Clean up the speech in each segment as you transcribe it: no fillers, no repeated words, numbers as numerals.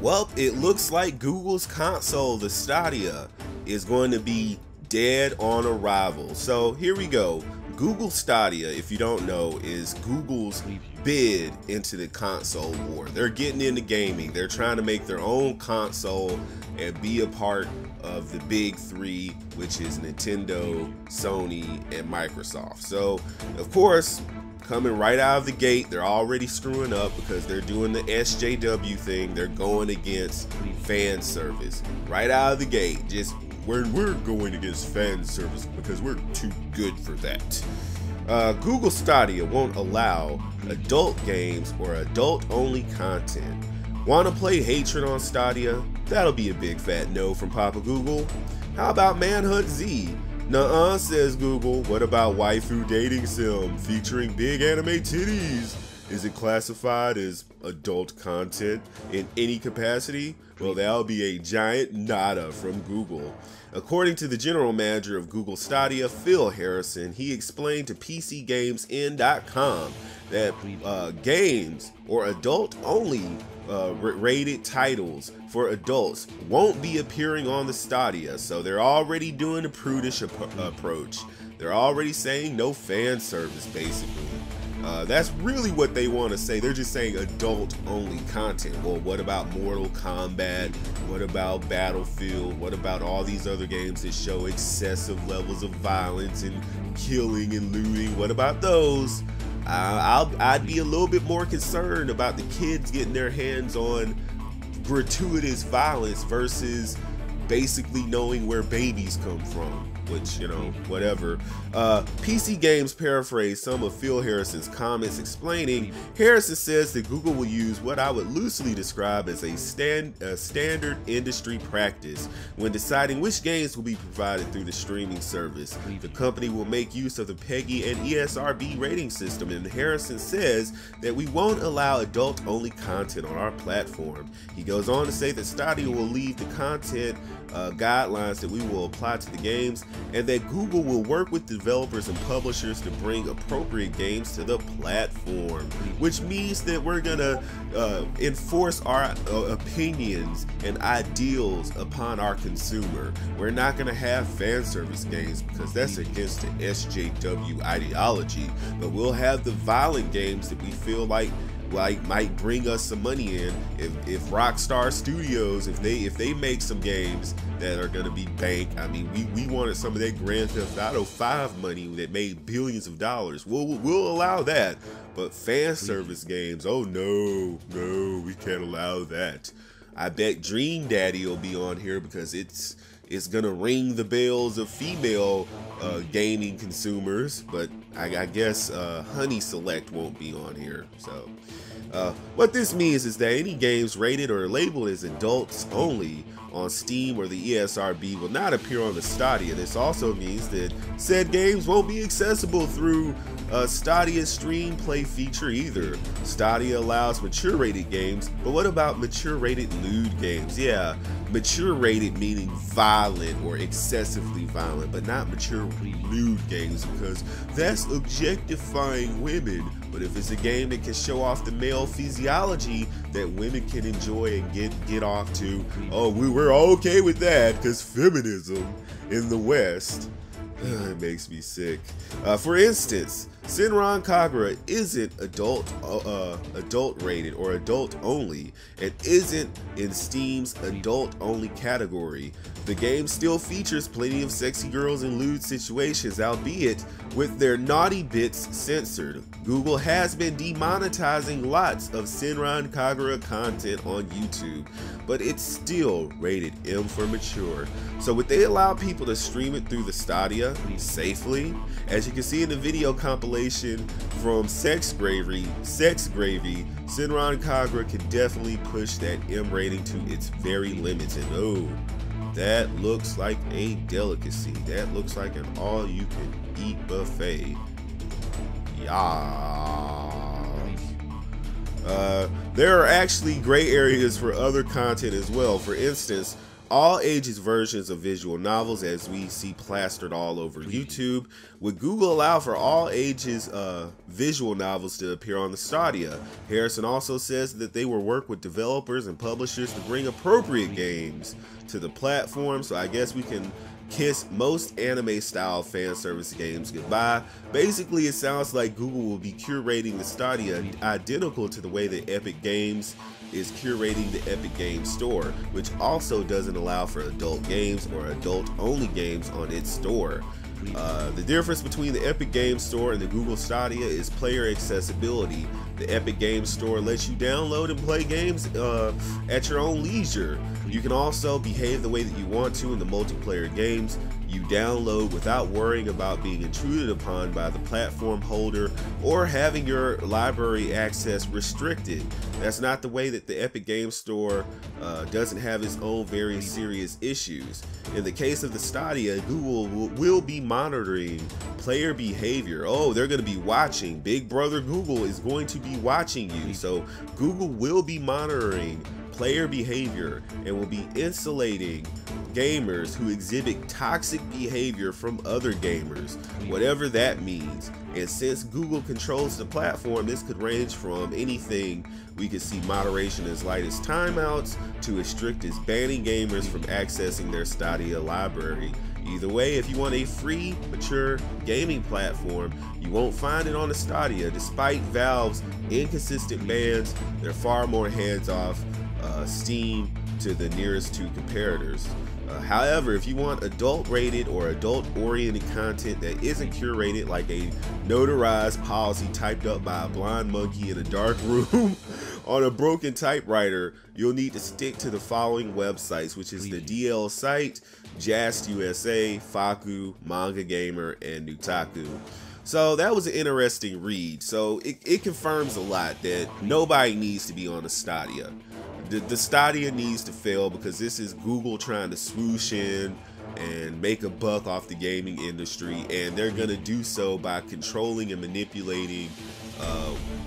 Well, it looks like Google's console, the Stadia, is going to be dead on arrival. So here we go. Google Stadia, if you don't know, is Google's bid into the console war. They're getting into gaming. They're trying to make their own console and be a part of the big three, which is Nintendo, Sony, and Microsoft. So, of course, coming right out of the gate, they're already screwing up because they're doing the SJW thing. They're going against fan service right out of the gate. Just we're going against fan service because we're too good for that. Google Stadia won't allow adult games or adult-only content. Want to play Hatred on Stadia? That'll be a big fat no from Papa Google. How about Manhunt Z? Nuh-uh, says Google. What about waifu dating sim featuring big anime titties? Is it classified as adult content in any capacity? Well, that'll be a giant nada from Google. According to the general manager of Google Stadia, Phil Harrison, he explained to PCGamesN.com that games or adult-only rated titles for adults won't be appearing on the Stadia. So they're already doing a prudish approach. They're already saying no fan service, basically. That's really what they want to say. They're just saying adult-only content. Well, what about Mortal Kombat? What about Battlefield? What about all these other games that show excessive levels of violence and killing and looting? What about those? I'd be a little bit more concerned about the kids getting their hands on gratuitous violence versus basically knowing where babies come from. Which, you know, whatever. PC Games paraphrased some of Phil Harrison's comments explaining, Harrison says that Google will use what I would loosely describe as a standard industry practice when deciding which games will be provided through the streaming service. The company will make use of the PEGI and ESRB rating system, and Harrison says that we won't allow adult-only content on our platform. He goes on to say that Stadia will leave the content guidelines that we will apply to the games, and that Google will work with developers and publishers to bring appropriate games to the platform, which means that we're gonna enforce our opinions and ideals upon our consumer. We're not gonna have fan service games because that's against the SJW ideology, but we'll have the violent games that we feel like might bring us some money in. If Rockstar Studios, if they make some games that are gonna be bank, I mean, we wanted some of that Grand Theft Auto 5 money that made billions of dollars. We'll allow that, but fan service games, oh no, we can't allow that. I bet Dream Daddy will be on here because it's gonna ring the bells of female gaming consumers, but I guess Honey Select won't be on here. So what this means is that any games rated or labeled as adults only on Steam or the ESRB will not appear on the Stadia. This also means that said games won't be accessible through Stadia's Stream Play feature either. Stadia allows mature rated games, but what about mature rated lewd games? Yeah, mature rated meaning violent or excessively violent, but not mature lewd games because that's objectifying women. But if it's a game that can show off the male physiology that women can enjoy and get off to, oh, we're okay with that because feminism in the West. It makes me sick. For instance, Senran Kagura isn't adult rated or adult only, and isn't in Steam's adult only category. The game still features plenty of sexy girls in lewd situations, albeit with their naughty bits censored. Google has been demonetizing lots of Senran Kagura content on YouTube, but it's still rated M for mature. So would they allow people to stream it through the Stadia safely? As you can see in the video compilation from Sex Gravy, Senran Kagura can definitely push that M rating to its very limits. And oh, that looks like a delicacy. That looks like an all-you-can-eat buffet. Yeah. There are actually gray areas for other content as well. For instance, all ages versions of visual novels, as we see plastered all over YouTube. Would Google allow for all ages visual novels to appear on the Stadia? Harrison also says that they will work with developers and publishers to bring appropriate games to the platform. So I guess we can kiss most anime style fan service games goodbye. Basically, it sounds like Google will be curating the Stadia identical to the way that Epic Games is curating the Epic Games Store, which also doesn't allow for adult games or adult only games on its store. The difference between the Epic Games Store and the Google Stadia is player accessibility. The Epic Games Store lets you download and play games at your own leisure. You can also behave the way that you want to in the multiplayer games you download without worrying about being intruded upon by the platform holder or having your library access restricted. That's not the way that the Epic Games Store doesn't have its own very serious issues. In the case of the Stadia, Google will be monitoring player behavior. Oh, they're going to be watching. Big brother Google is going to be watching you. So Google will be monitoring player behavior and will be insulating gamers who exhibit toxic behavior from other gamers, whatever that means. And since Google controls the platform, this could range from anything. We could see moderation as light as timeouts to as strict as banning gamers from accessing their Stadia library. Either way, if you want a free, mature gaming platform, you won't find it on the Stadia. Despite Valve's inconsistent bans, they're far more hands-off Steam to the nearest two comparators. However, if you want adult rated or adult oriented content that isn't curated like a notarized policy typed up by a blind monkey in a dark room on a broken typewriter, you'll need to stick to the following websites, which is the DL site, Jast USA, Faku, Manga Gamer, and Nutaku. So that was an interesting read. So it confirms a lot that nobody needs to be on a Stadia. The Stadia needs to fail because this is Google trying to swoosh in and make a buck off the gaming industry, and they're going to do so by controlling and manipulating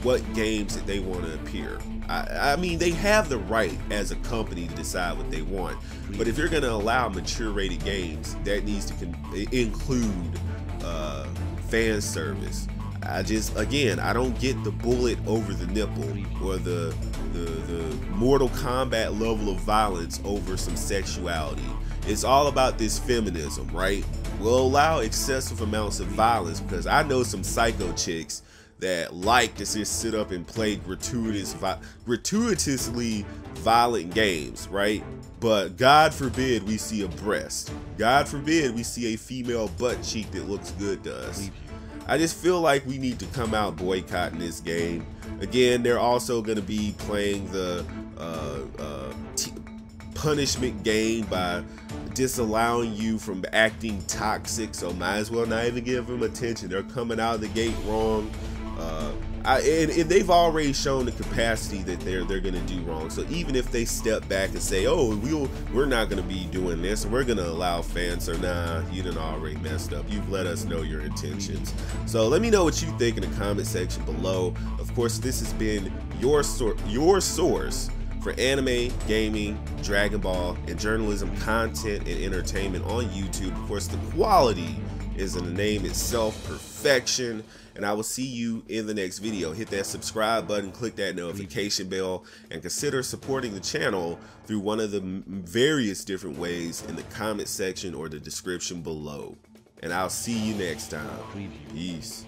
what games that they want to appear. I mean, they have the right as a company to decide what they want, but if you're going to allow mature rated games, that needs to include fan service. I don't get the bullet over the nipple or the Mortal Kombat level of violence over some sexuality. It's all about this feminism, right? We'll allow excessive amounts of violence because I know some psycho chicks that like to just sit up and play gratuitously violent games, right? But God forbid we see a breast. God forbid we see a female butt cheek that looks good to us. I just feel like we need to come out boycotting this game. Again, they're also going to be playing the punishment game by disallowing you from acting toxic, so might as well not even give them attention. They're coming out of the gate wrong. And they've already shown the capacity that they're going to do wrong. So even if they step back and say, oh, we're not going to be doing this, we're going to allow fans, or nah, you done already messed up. You've let us know your intentions. So let me know what you think in the comment section below. Of course, this has been your source for anime, gaming, Dragon Ball, and journalism content and entertainment on YouTube. Of course, the quality is in the name itself, perfection. And I will see you in the next video. Hit that subscribe button, click that notification bell, and consider supporting the channel through one of the various different ways in the comment section or the description below. And I'll see you next time. Peace.